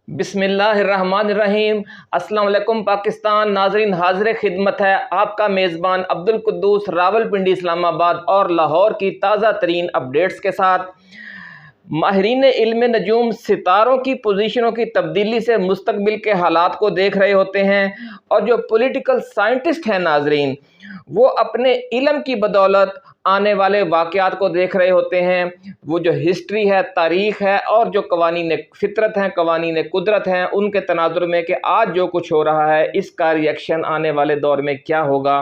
बिस्मिल्लाहिर्रहमानिर्रहीम। अस्सलाम वालेकुम पाकिस्तान। नाजरीन, हाजिर खिदमत है आपका मेज़बान अब्दुल कुद्दूस रावलपिंडी इस्लामाबाद और लाहौर की ताज़ा तरीन अपडेट्स के साथ। माहिरीन इल्म नजूम सितारों की पोजीशनों की तब्दीली से मुस्तकबिल के हालात को देख रहे होते हैं, और जो पॉलिटिकल साइंटिस्ट हैं नाजरीन, वो अपने इल्म की बदौलत आने वाले वाक़यात को देख रहे होते हैं। वो जो हिस्ट्री है, तारीख़ है, और जो कवानीन फितरत हैं, कवानीन कुदरत हैं, उनके तनाजुर में कि आज जो कुछ हो रहा है इसका रिएक्शन आने वाले दौर में क्या होगा,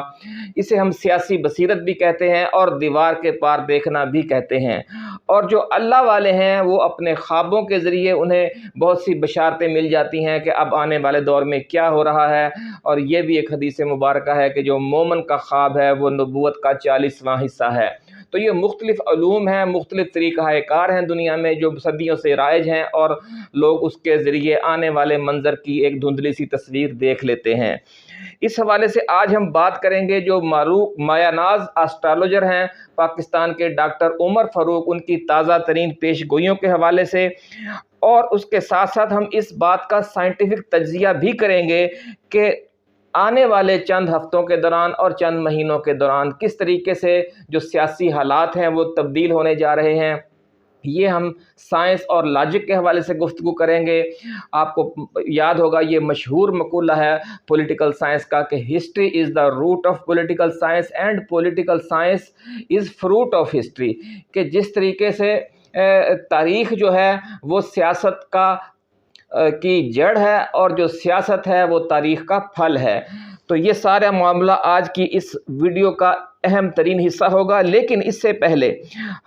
इसे हम सियासी बसीरत भी कहते हैं और दीवार के पार देखना भी कहते हैं। और जो अल्लाह वाले हैं वो अपने ख्वाबों के ज़रिए उन्हें बहुत सी बशारतें मिल जाती हैं कि अब आने वाले दौर में क्या हो रहा है। और ये भी एक हदीस मुबारक है कि जो मोमन का ख्वाब है वो नबूवत का 40वां हिस्सा है। तो ये मुख्तलिफ़ उलूम हैं, मुख्तलिफ़ तरीक़ाकार हैं दुनिया में जो सदियों से राइज हैं, और लोग उसके ज़रिए आने वाले मंज़र की एक धुंधली सी तस्वीर देख लेते हैं। इस हवाले से आज हम बात करेंगे जो मारूफ मायानाज एस्ट्रोलॉजर हैं पाकिस्तान के डॉक्टर उमर फ़ारूक, उनकी ताज़ा तरीन पेशगोइयों के हवाले से, और उसके साथ साथ हम इस बात का साइंटिफिक तज्ज़िया भी करेंगे कि आने वाले चंद हफ्तों के दौरान और चंद महीनों के दौरान किस तरीके से जो सियासी हालात हैं वो तब्दील होने जा रहे हैं। ये हम साइंस और लॉजिक के हवाले से गुफ्तगू करेंगे। आपको याद होगा ये मशहूर मकूला है पॉलिटिकल साइंस का कि history is the root of political science and political science is fruit of history, कि जिस तरीके से तारीख़ जो है वो सियासत का की जड़ है, और जो सियासत है वो तारीख़ का फल है। तो ये सारा मामला आज की इस वीडियो का अहम तरीन हिस्सा होगा। लेकिन इससे पहले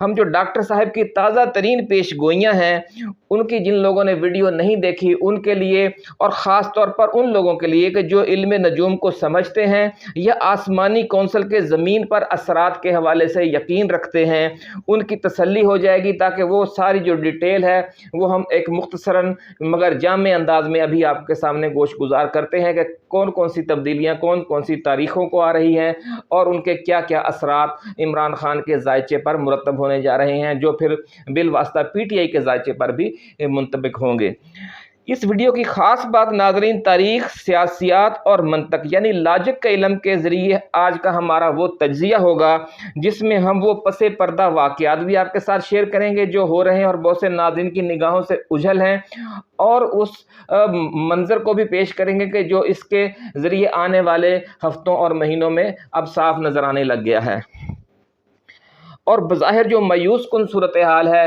हम जो डॉक्टर साहब की ताज़ा तरीन पेशगोइयाँ हैं उनकी जिन लोगों ने वीडियो नहीं देखी उनके लिए, और ख़ास तौर पर उन लोगों के लिए कि जो इल्म नजूम को समझते हैं या आसमानी कौंसल के ज़मीन पर असरात के हवाले से यकीन रखते हैं, उनकी तसल्ली हो जाएगी, ताकि वो सारी जो डिटेल है वो हम एक मुख्तसरन मगर जामे अंदाज में अभी आपके सामने गोश गुजार करते हैं कि कौन कौन सी तब्दीलियाँ कौन कौन सी तारीख़ों को आ रही हैं, और उनके क्या क्या असरात इमरान खान के जायचे पर मुरतब होने जा रहे हैं, जो फिर बिलवास्ता पीटीआई के जायचे पर भी मुंतबिक होंगे। इस वीडियो की ख़ास बात नाज़रीन तारीख़, सियासियात और मंतक यानी लॉजिक के इल्म के ज़रिए आज का हमारा वो तज्ज़िया होगा जिसमें हम वो पसे पर्दा वाक़यात भी आपके साथ शेयर करेंगे जो हो रहे हैं और बहुत से नाज़रीन की निगाहों से उझल हैं, और उस मंज़र को भी पेश करेंगे कि जो इसके ज़रिए आने वाले हफ्तों और महीनों में अब साफ नज़र आने लग गया है। और बज़ाहिर जो मायूस कुन सूरत हाल है,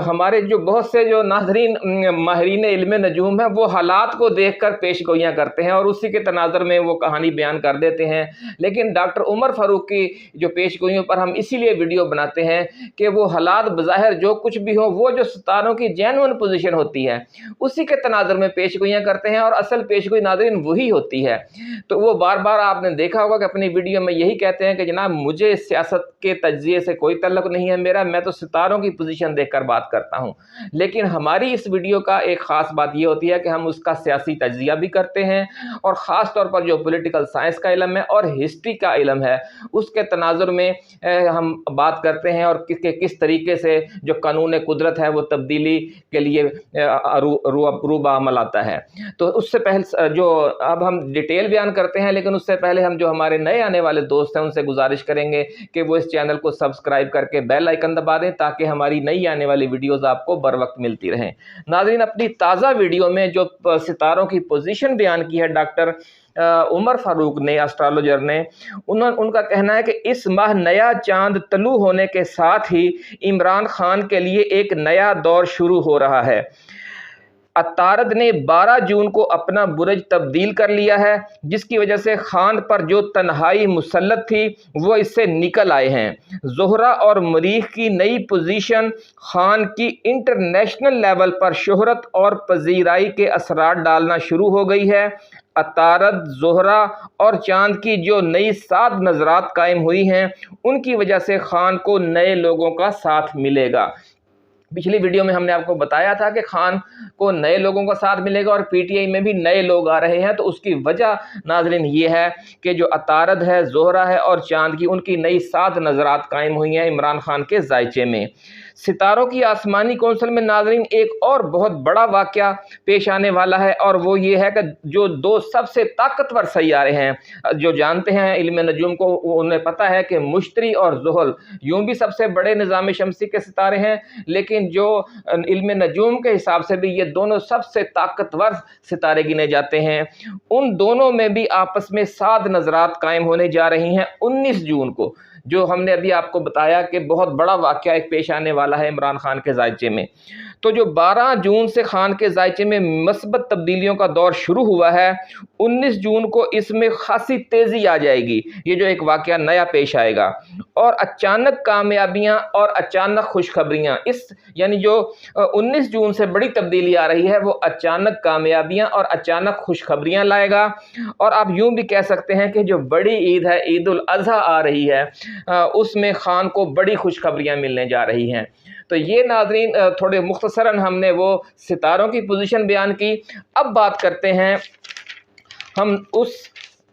हमारे जो बहुत से जो नाज़रीन माहिरीन इल्म नजूम हैं वो हालात को देख कर पेशगोइयाँ करते हैं और उसी के तनाज़ुर में वो कहानी बयान कर देते हैं। लेकिन डॉक्टर उमर फ़ारूक की जो पेशगोइयों पर हम इसीलिए वीडियो बनाते हैं कि वो हालात बज़ाहिर जो कुछ भी हो, वो जो सितारों की जेन्युइन पोजीशन होती है उसी के तनाज़ुर में पेशगोइयाँ करते हैं, और असल पेशगोई नाज़रीन वही होती है। तो वो बार बार आपने देखा होगा कि अपनी वीडियो में यही कहते हैं कि जनाब मुझे सियासत के तज्ज़िये से कोई तल्लुक़ नहीं है मेरा, मैं तो सितारों की पोजीशन देखकर बात करता हूं। लेकिन हमारी इस वीडियो का एक ख़ास बात ये होती है कि हम उसका सियासी तज्ज़िया भी करते हैं, और ख़ास तौर पर जो पॉलिटिकल साइंस का इल्म है और हिस्ट्री का इल्म है उसके तनाजुर में हम बात करते हैं, और किस तरीके से जो कानून कुदरत है वो तब्दीली के लिए रूबा अमल आता है। तो उससे पहले जो अब हम डिटेल बयान करते हैं, लेकिन उससे पहले हम जो हमारे नए आने वाले दोस्त हैं उनसे गुजारिश करेंगे कि वो इस चैनल को सब्सक्राइब करके बेल आइकन दबा दें ताकि हमारी नई आने वाली वीडियोस आपको बर वक्त मिलती रहें। नाज़रीन, अपनी ताज़ा वीडियो में जो सितारों की पोजीशन बयान की है डॉक्टर उमर फ़ारूक ने, एस्ट्रोलॉजर ने, उनका कहना है कि इस माह नया चांद तलू होने के साथ ही इमरान खान के लिए एक नया दौर शुरू हो रहा है। अतारद ने 12 जून को अपना बुरज तब्दील कर लिया है, जिसकी वजह से खान पर जो तन्हाई मुसल्लत थी वो इससे निकल आए हैं। ज़ोहरा और मरीख की नई पोजीशन खान की इंटरनेशनल लेवल पर शोहरत और पजीराई के असरात डालना शुरू हो गई है। अतारद, ज़ोहरा और चांद की जो नई 7 नज़रात कायम हुई हैं उनकी वजह से खान को नए लोगों का साथ मिलेगा। पिछली वीडियो में हमने आपको बताया था कि खान को नए लोगों का साथ मिलेगा और पीटीआई में भी नए लोग आ रहे हैं। तो उसकी वजह नाज़रीन ये है कि जो अतारद है, ज़ोहरा है और चांद की उनकी नई 7 नज़रात कायम हुई हैं इमरान खान के जायचे में। सितारों की आसमानी कौंसिल में नाज़रीन एक और बहुत बड़ा वाक़या पेश आने वाला है, और वो ये है कि जो दो सबसे ताकतवर सैयारे हैं, जो जानते हैं इल्म नजूम को, उन्हें पता है कि मुश्तरी और ज़ुहल यूं भी सबसे बड़े निज़ाम शमसी के सितारे हैं, लेकिन जो इल्म नजूम के हिसाब से भी ये दोनों सबसे ताकतवर सितारे गिने जाते हैं। उन दोनों में भी आपस में साद नज़रात कायम होने जा रही हैं 19 जून को, जो हमने अभी आपको बताया कि बहुत बड़ा वाक़या एक पेश आने वाला है इमरान खान के ज़ायचे में। तो जो 12 जून से खान के ज़ायचे में मस्बत तब्दीलियों का दौर शुरू हुआ है, 19 जून को इसमें खासी तेज़ी आ जाएगी। ये जो एक वाक़या नया पेश आएगा, और अचानक कामयाबियाँ और अचानक खुशखबरियाँ, इस यानी जो 19 जून से बड़ी तब्दीली आ रही है वो अचानक कामयाबियाँ और अचानक खुशखबरियाँ लाएगा। और आप यूँ भी कह सकते हैं कि जो बड़ी ईद है, ईद उल अज़हा आ रही है, उसमें खान को बड़ी खुशखबरियाँ मिलने जा रही हैं। तो ये नाज़रीन थोड़े मुख्तसरन हमने वो सितारों की पोजीशन बयान की। अब बात करते हैं हम उस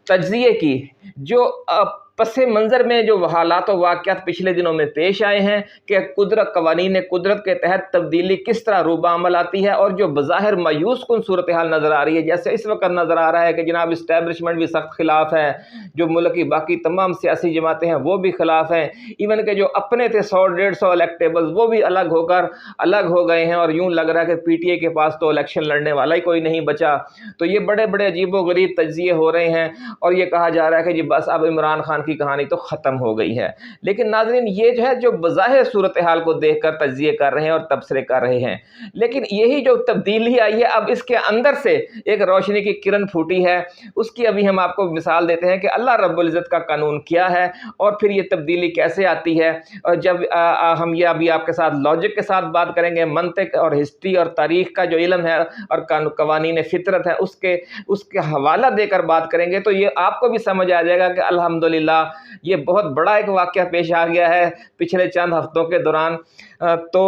तज्ज़िये की जो पसे मंज़र में जो हालात और वाक़यात पिछले दिनों में पेश आए हैं कि कुदरत कवानीन कुदरत के तहत तब्दीली किस तरह रूबा अमल आती है, और जो बज़ाहिर मायूस कुन सूरत हाल नज़र आ रही है। जैसे इस वक्त नज़र आ रहा है कि जनाब इस्टेब्लिशमेंट भी सख्त खिलाफ है, जो मुल्क की बाकी तमाम सियासी जमातें हैं वो भी खिलाफ हैं, इवन के जो अपने थे 100-150 इलेक्टेबल्स वो भी अलग होकर अलग हो गए हैं, और यूँ लग रहा है कि PTI के पास तो इलेक्शन लड़ने वाला ही कोई नहीं बचा। तो ये बड़े बड़े अजीब व गरीब तज्ज़िये हो रहे हैं, और ये कहा जा रहा है कि जी बस अब इमरान खान की कहानी तो ख़त्म हो गई है। लेकिन नाज़रीन ये जो है, जो बज़ाहिर सूरत हाल को देख कर तज्ज़िये कर रहे हैं और तबसरे कर रहे हैं, लेकिन यही जो तब्दीली आई है, अब इसके अंदर से एक रोशनी की किरण फूटी है। उसकी अभी हम आपको मिसाल देते हैं कि अल्लाह रब्बुल इज़्ज़त का कानून क्या है, और फिर ये तब्दीली कैसे आती है। और जब हम ये अभी आपके साथ लॉजिक के साथ बात करेंगे, मंतिक और हिस्ट्री और तारीख़ का जो इल्म है और कवानीन फितरत है, उसके हवाला देकर बात करेंगे, तो ये आपको भी समझ आ जाएगा कि अल्हम्दुलिल्लाह ये बहुत बड़ा एक वाक़या पेश आ गया है पिछले चंद हफ्तों के दौरान। तो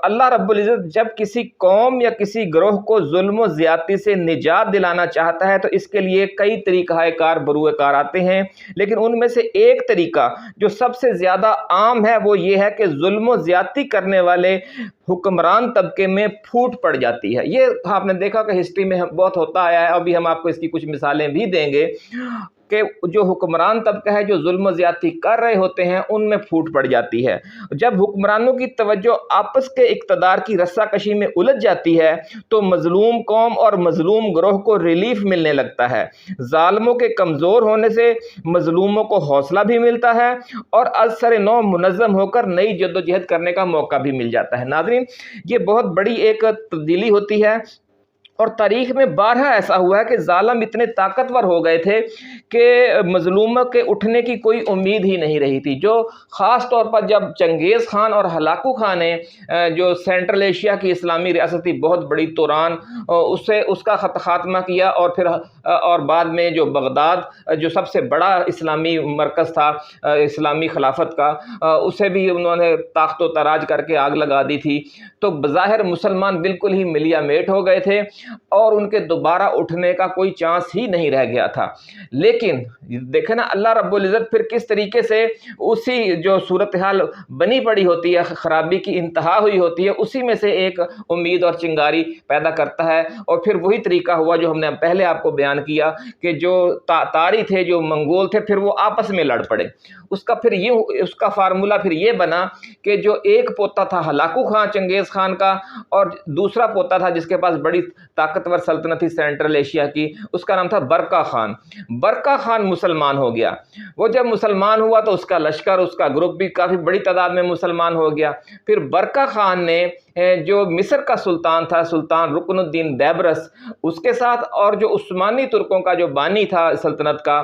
अल्लाह रब्बुल इज़्ज़त जब किसी कौम या किसी ग्रोह को जुल्म व ज़्यादती से निजात दिलाना चाहता है, तो इसके लिए कई तरीक़ाए कार बरूए कार आते हैं, लेकिन उनमें से एक तरीका जो सबसे ज़्यादा आम है वो ये है कि जुल्म व ज़्यादती करने वाले हुक्मरान तबके में फूट पड़ जाती है। ये आपने देखा कि हिस्ट्री में बहुत होता आया है, अभी हम आपको इसकी कुछ मिसालें भी देंगे कि जो हुक्मरान तबका है, जो जुल्म ज़्यादती कर रहे होते हैं, उनमें फूट पड़ जाती है। जब हुक्मरानों की तवज्जो आपस के इक़्तिदार की रस्साकशी में उलझ जाती है, तो मज़लूम कौम और मज़लूम ग्रोह को रिलीफ मिलने लगता है। ज़ालिमों के कमज़ोर होने से मज़लूमों को हौसला भी मिलता है, और असर नौ मुनज़्ज़म होकर नई जद्दोजहद करने का मौका भी मिल जाता है। नाज़रीन, ये बहुत बड़ी एक तब्दीली होती है, और तारीख़ में बारहा ऐसा हुआ है कि ज़ालिम इतने ताकतवर हो गए थे कि मज़लूमों के उठने की कोई उम्मीद ही नहीं रही थी। जो ख़ास तौर पर जब चंगेज़ खान और हलाकू खान ने जो सेंट्रल एशिया की इस्लामी रियासत थी बहुत बड़ी तुरान, उसका ख़ात्मा किया, और फिर और बाद में जो बगदाद जो सबसे बड़ा इस्लामी मरकज़ था इस्लामी खिलाफत का, उसे भी उन्होंने ताख्त व तराज करके आग लगा दी थी। तो बज़ाहिर मुसलमान बिल्कुल ही मिलियामेट हो गए थे, और उनके दोबारा उठने का कोई चांस ही नहीं रह गया था। लेकिन देखे ना अल्लाह रब्बुल इज़्ज़त फिर किस तरीके से उसी जो सूरत हाल बनी पड़ी होती है, ख़राबी की इंतहा हुई होती है, उसी में से एक उम्मीद और चिंगारी पैदा करता है। और फिर वही तरीका हुआ जो हमने पहले आपको बयान किया कि जो तारी थे, जो मंगोल थे, फिर वो आपस में लड़ पड़े। उसका फार्मूला फिर ये बना कि जो एक पोता था हलाकू खान चंगेज़ खान का, और दूसरा पोता था जिसके पास बड़ी ताकतवर सल्तनत थी सेंट्रल एशिया की, उसका नाम था बरका खान। बरका खान मुसलमान हो गया। वो जब मुसलमान हुआ तो उसका लश्कर, उसका ग्रुप भी काफ़ी बड़ी तादाद में मुसलमान हो गया। फिर बरका खान ने जो मिस्र का सुल्तान था, सुल्तान रुकनुद्दीन बैबरस, उसके साथ, और जो उस्मानी तुर्कों का जो बानी था सल्तनत का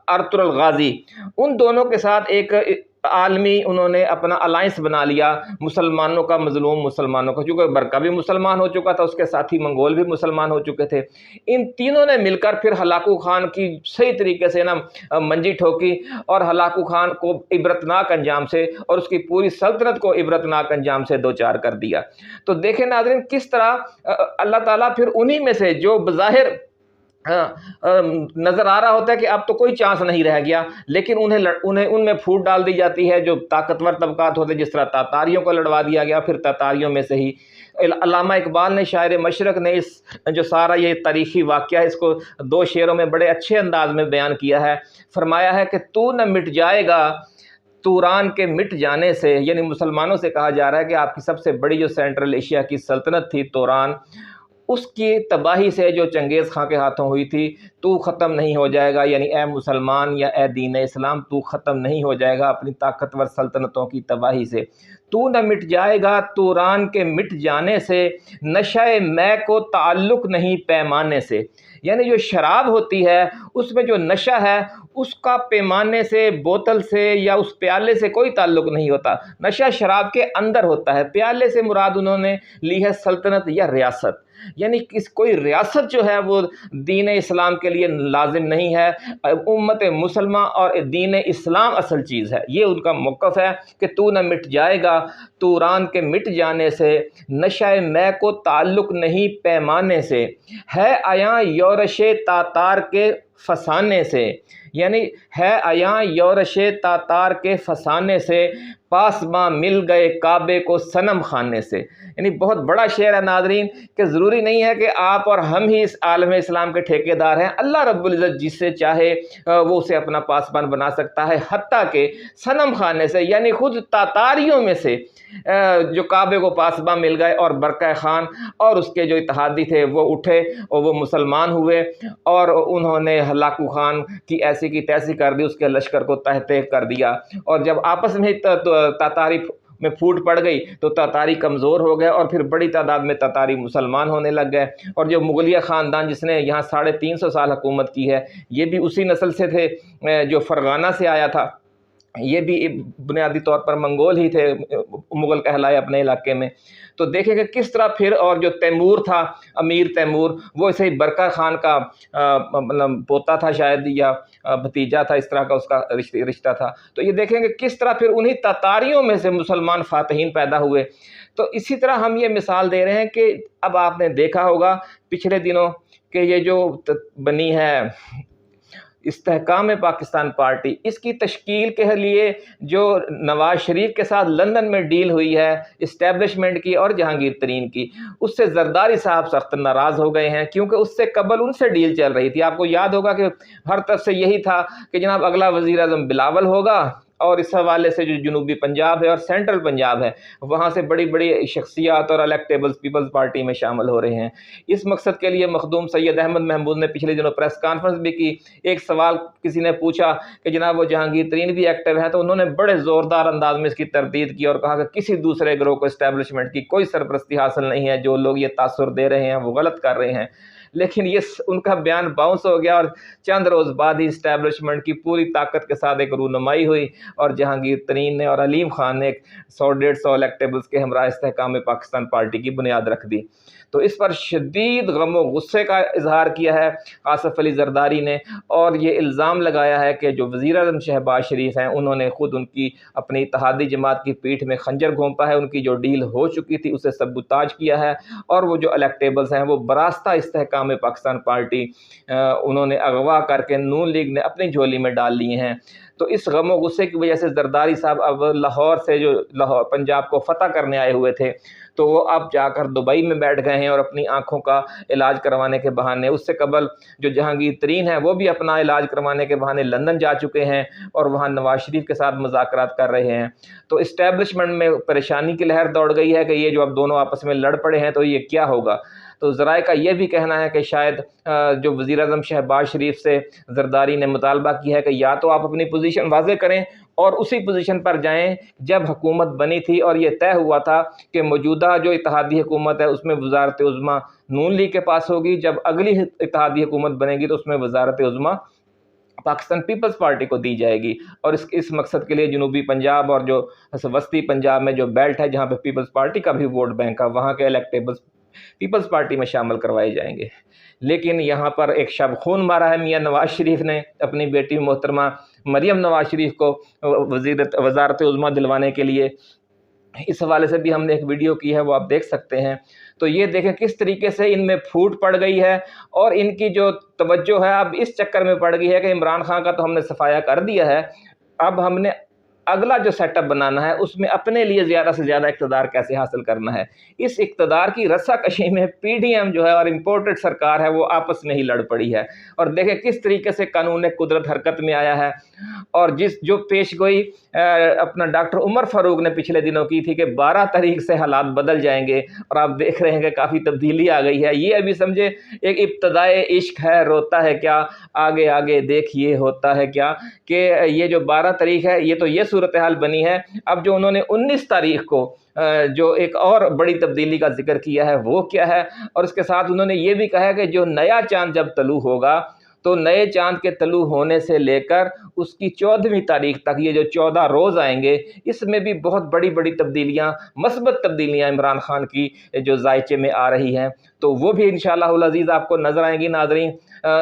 अर्तुगरुल गाजी, उन दोनों के साथ एक आलमी उन्होंने अपना अलायंस बना लिया मुसलमानों का, मजलूम मुसलमानों का। चूँकि बरका भी मुसलमान हो चुका था, उसके साथी मंगोल भी मुसलमान हो चुके थे। इन तीनों ने मिलकर फिर हलाकू खान की सही तरीके से ना मंजी ठोकी, और हलाकू खान को इबरतनाक अंजाम से और उसकी पूरी सल्तनत को इबरतनाक अंजाम से दो चार कर दिया। तो देखें नाज़रीन किस तरह अल्लाह ताला फिर उन्हीं में से जो बज़ाहिर نظر آ رہا ہوتا ہے کہ اب تو کوئی چانس نہیں رہ گیا، لیکن انہیں ان میں پھوٹ ڈال دی جاتی ہے جو طاقتور طبقات ہوتے ہیں، جس طرح تاتاریوں کو لڑوا دیا گیا، پھر تاتاریوں میں سے ہی علامہ اقبال نے، شاعر مشرق نے، اس جو سارا یہ تاریخی واقعہ اس کو 2 شعروں میں بڑے اچھے انداز میں بیان کیا ہے۔ فرمایا ہے کہ تو نہ مٹ جائے گا توران کے مٹ جانے سے، یعنی مسلمانوں سے کہا جا رہا ہے کہ آپ کی سب سے بڑی جو سینٹرل ایشیا کی سلطنت تھی توران، اس کی تباہی سے جو چنگیز خان کے ہاتھوں ہوئی تھی، تو ختم نہیں ہو جائے گا، یعنی اے مسلمان یا اے دین اسلام، تو ختم نہیں ہو جائے گا اپنی طاقتور سلطنتوں کی تباہی سے۔ تو نہ مٹ جائے گا توران کے مٹ جانے سے، نشہ میں کو تعلق نہیں پیمانے سے، یعنی جو شراب ہوتی ہے اس میں جو نشہ ہے اس کا پیمانے سے، بوتل سے یا اس پیالے سے کوئی تعلق نہیں ہوتا، نشہ شراب کے اندر ہوتا ہے۔ پیالے سے مراد انہوں نے لی ہے سلطنت یا ریاست، یعنی کوئی ریاست جو ہے وہ دین اسلام کے لیے لازم نہیں ہے، امت مسلمہ اور دین اسلام اصل چیز ہے۔ یہ ان کا موقف ہے کہ تو نہ مٹ جائے گا توران کے مٹ جانے سے، نشہ میں کو تعلق نہیں پیمانے سے، ہے عیاں یورش تاتار کے فسانے سے، یعنی ہے عیاں یورش تاتار کے فسانے سے، پاسباں مل گئے کعبے کو صنم خانے سے۔ یعنی بہت بڑا شعر ہے ناظرین، کہ ضروری نہیں ہے کہ آپ اور ہم ہی اس عالم اسلام کے ٹھیکیدار ہیں، اللہ رب العزت جس سے چاہے وہ اسے اپنا پاسبان بنا سکتا ہے، حتیٰ کہ صنم خانے سے، یعنی خود تاتاریوں میں سے جو کعبے کو پاسباں مل گئے، اور برقع خان اور اس کے جو اتحادی تھے وہ اٹھے اور وہ مسلمان ہوئے، اور انہوں نے ہلاکو خان کی ایسی کی تیسی کر دی، اس کے لشکر کو تہہ تہہ کر دیا، اور جب آپس میں تاتاری میں پھوٹ پڑ گئی تو تاتاری کمزور ہو گئے، اور پھر بڑی تعداد میں تاتاری مسلمان ہونے لگ گئے۔ اور جو مغلیہ خاندان جس نے یہاں 350 سال حکومت کی ہے، یہ بھی اسی نسل سے تھے جو فرغانہ سے آیا تھا، یہ بھی بنیادی طور پر منگول ہی تھے، مغل کہلائے اپنے علاقے میں۔ تو دیکھیں کہ کس طرح پھر، اور جو تیمور تھا، امیر تیمور، وہ اسے برقع خان کا پوتا تھا شاید، یا بھتیجا تھا، اس طرح کا اس کا رشتہ تھا۔ تو یہ دیکھیں کہ کس طرح پھر انہی تاتاریوں میں سے مسلمان فاتحین پیدا ہوئے۔ تو اسی طرح ہم یہ مثال دے رہے ہیں کہ اب آپ نے دیکھا ہوگا پچھلے دنوں کہ یہ جو بنی ہے استحکام پاکستان پارٹی، اس کی تشکیل کے لیے جو نواز شریف کے ساتھ لندن میں ڈیل ہوئی ہے اسٹیبلشمنٹ کی اور جہانگیر ترین کی، اس سے زرداری صاحب سخت ناراض ہو گئے ہیں، کیونکہ اس سے قبل ان سے ڈیل چل رہی تھی۔ آپ کو یاد ہوگا کہ ہر طرف سے یہی تھا کہ جناب اگلا وزیر اعظم بلاول ہوگا، اور اس حوالے سے جو جنوبی پنجاب ہے اور سینٹرل پنجاب ہے، وہاں سے بڑی بڑی شخصیات اور الیکٹیبلز پیپلز پارٹی میں شامل ہو رہے ہیں۔ اس مقصد کے لیے مخدوم سید احمد محمود نے پچھلے دنوں پریس کانفرنس بھی کی۔ ایک سوال کسی نے پوچھا کہ جناب وہ جہانگیر ترین بھی ایکٹیو ہے، تو انہوں نے بڑے زوردار انداز میں اس کی تردید کی اور کہا کہ کسی دوسرے گروہ کو اسٹیبلشمنٹ کی کوئی سرپرستی حاصل نہیں ہے، جو لوگ یہ تاثر دے رہے ہیں وہ غلط کر رہے ہیں۔ لیکن یہ ان کا بیان باؤنس ہو گیا، اور چند روز بعد ہی اسٹیبلشمنٹ کی پوری طاقت کے ساتھ ایک رونمائی ہوئی، اور جہانگیر ترین نے اور علیم خان نے 100-150 الیکٹیبلز کے ہمراہ استحکام پاکستان پارٹی کی بنیاد رکھ دی۔ تو اس پر شدید غم و غصے کا اظہار کیا ہے آصف علی زرداری نے، اور یہ الزام لگایا ہے کہ جو وزیر اعظم شہباز شریف ہیں انہوں نے خود ان کی اپنی اتحادی جماعت کی پیٹھ میں خنجر گھونپا ہے، ان کی جو ڈیل ہو چکی تھی اسے سبوتاج کیا ہے، اور وہ جو الیکٹیبلز ہیں وہ براستہ استحکام پاکستان پارٹی انہوں نے اغوا کر کے نون لیگ نے اپنی جھولی میں ڈال لیے ہیں۔ تو اس غم و غصے کی وجہ سے زرداری صاحب اب لاہور سے، جو لاہور پنجاب کو فتح کرنے آئے ہوئے تھے، تو وہ اب جا کر دبئی میں بیٹھ گئے ہیں، اور اپنی آنکھوں کا علاج کروانے کے بہانے، اس سے قبل جو جہانگیر ترین ہیں وہ بھی اپنا علاج کروانے کے بہانے لندن جا چکے ہیں، اور وہاں نواز شریف کے ساتھ مذاکرات کر رہے ہیں۔ تو اسٹیبلشمنٹ میں پریشانی کی لہر دوڑ گئی ہے کہ یہ جو اب دونوں آپس میں لڑ پڑے ہیں تو یہ کیا ہوگا۔ تو ذرائع کا یہ بھی کہنا ہے کہ شاید جو وزیر اعظم شہباز شریف سے زرداری نے مطالبہ کیا ہے کہ یا تو آپ اپنی پوزیشن واضح کریں اور اسی پوزیشن پر جائیں جب حکومت بنی تھی اور یہ طے ہوا تھا کہ موجودہ جو اتحادی حکومت ہے اس میں وزارت عظمیٰ نون لیگ کے پاس ہوگی، جب اگلی اتحادی حکومت بنے گی تو اس میں وزارت عظمیٰ پاکستان پیپلز پارٹی کو دی جائے گی، اور اس مقصد کے لیے جنوبی پنجاب اور جو وسطی پنجاب میں جو بیلٹ ہے جہاں پہ پیپلز پارٹی کا بھی ووٹ بینک ہے، وہاں کے الیکٹیبلز پیپلز پارٹی میں شامل کروائے جائیں گے۔ لیکن یہاں پر ایک شب خون مارا ہے میاں نواز شریف نے اپنی بیٹی محترمہ مریم نواز شریف کو وزارت عظمیٰ دلوانے کے لیے۔ इस हवाले से भी हमने एक वीडियो की है, वो आप देख सकते हैं। तो ये देखें किस तरीके से इनमें फूट पड़ गई है और इनकी जो तवज्जो है अब इस चक्कर में पड़ गई है कि इमरान खान का तो हमने सफाया कर दिया है, अब हमने अगला जो सेटअप बनाना है उसमें अपने लिए ज़्यादा से ज़्यादा इक़्तिदार कैसे हासिल करना है। इस इक़्तिदार की रस्साकशी में पीडीएम जो है और इम्पोर्टेड सरकार है वो आपस में ही लड़ पड़ी है। और देखें किस तरीके से कानून कुदरत हरकत में आया है और जो पेशगोई अपना डॉक्टर उमर फ़ारूक ने पिछले दिनों की थी कि 12 तारीख से हालात बदल जाएंगे, और आप देख रहे हैं कि काफ़ी तब्दीली आ गई है। ये अभी समझे एक इब्तदाए इश्क है, रोता है क्या आगे आगे देखिए होता है क्या, कि ये जो 12 तारीख है ये तो ये सूरत हाल बनी है। अब जो उन्होंने 19 तारीख को जो एक और बड़ी तब्दीली का जिक्र किया है वो क्या है, और इसके साथ उन्होंने ये भी कहा है कि जो नया चांद जब तलू होगा तो नए चांद के तलू होने से लेकर उसकी 14वीं तारीख तक ये जो 14 रोज़ आएंगे इसमें भी बहुत बड़ी बड़ी तब्दीलियाँ, मस्बत तब्दीलियाँ इमरान खान की जो जायचे में आ रही हैं, तो वो भी इंशाअल्लाहुल अज़ीज़ आपको नज़र आएंगी नाज़रीन।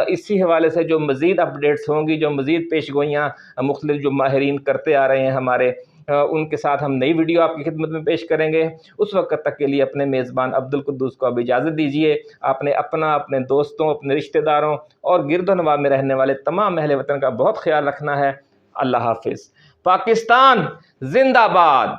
इसी हवाले से जो मज़ीद अपडेट्स होंगी, जो मज़ीद पेशगोइयाँ मुख्तलिफ़ जो माहिरीन करते आ रहे हैं हमारे, उनके साथ हम नई वीडियो आपकी खिदमत में पेश करेंगे। उस वक्त तक के लिए अपने मेज़बान अब्दुल कुद्दूस को अब इजाज़त दीजिए। आपने अपना, अपने दोस्तों, अपने रिश्तेदारों और गिरदोनवा में रहने वाले तमाम अहले वतन का बहुत ख्याल रखना है। अल्लाह हाफ़िज़। पाकिस्तान ज़िंदाबाद।